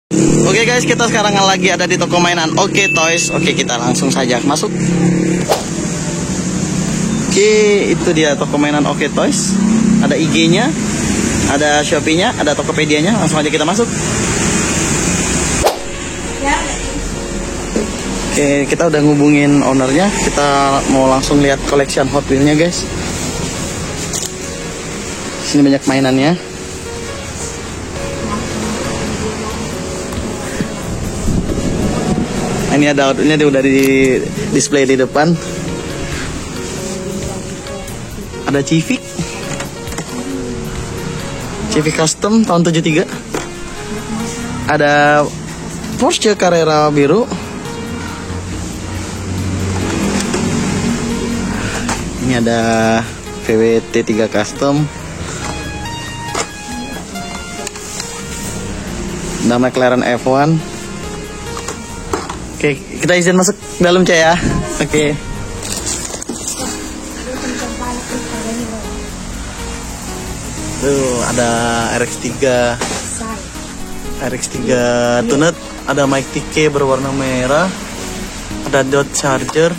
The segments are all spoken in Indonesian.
Oke guys, kita sekarang lagi ada di toko mainan Oke Toys. Oke, kita langsung saja masuk. Oke, itu dia toko mainan Oke Toys. Ada IG-nya, ada Shopee-nya, ada Tokopedia-nya. Langsung aja kita masuk. Oke, kita udah ngubungin ownernya. Kita mau langsung lihat collection Hot Wheels-nya guys. Sini banyak mainannya. Ini ada outfitnya, dia udah di display di depan. Ada Civic custom tahun 73. Ada Porsche Carrera biru. Ini ada VW T3 custom. Ada McLaren F1. Oke, kita izin masuk dalam Cah ya. Oke. Tuh, ada RX3 tunet, ada mic TK berwarna merah, ada Dodge Charger.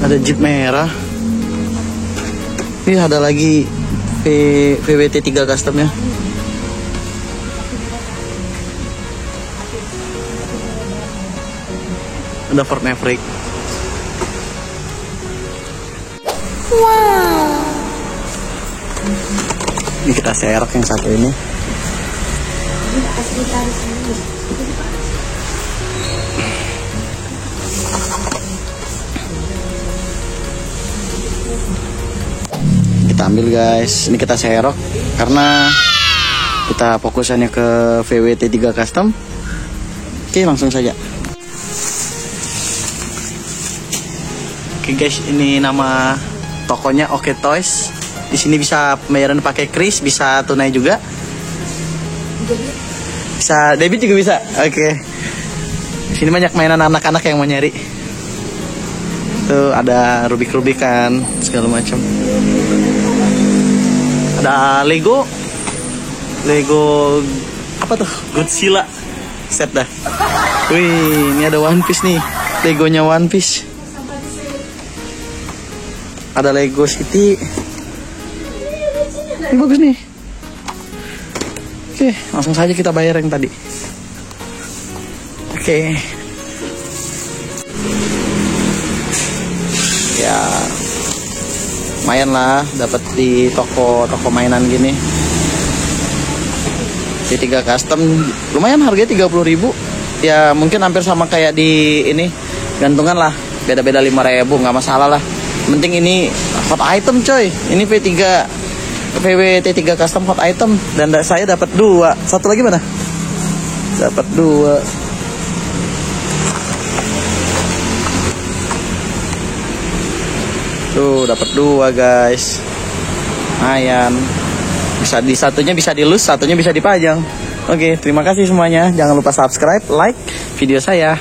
Ada Jeep merah. Ini ada lagi VW T3 customnya. Ada Ford Maverick. Wow. Ini kita serok yang satu ini. Kita ambil guys, ini kita serok karena kita fokusannya ke VW T3 custom. Oke, langsung saja. Oke guys, ini nama tokonya Oke Toys. Di sini bisa pembayaran pakai kris, bisa tunai juga. Bisa debit juga bisa. Oke. Di sini banyak mainan anak-anak yang mau nyari. Tuh ada rubik-rubikan segala macam. Ada Lego apa tuh? Godzilla set dah. Wih, ini ada One Piece nih. Legonya One Piece. Ada Lego City. Ini bagus nih. Oke, langsung saja kita bayar yang tadi. Oke. Ya, lumayan lah dapat di toko mainan gini. T3 custom lumayan, harganya 30.000. Ya mungkin hampir sama kayak di ini, gantungan lah, beda-beda 5.000, nggak masalah lah. Penting ini hot item coy. Ini VW T3 custom hot item. Dan saya dapat 2. Satu lagi mana? Dapat 2. Tuh, dapat 2 guys. Lumayan. Bisa di satunya bisa dilus, satunya bisa dipajang. Oke, terima kasih semuanya. Jangan lupa subscribe, like video saya.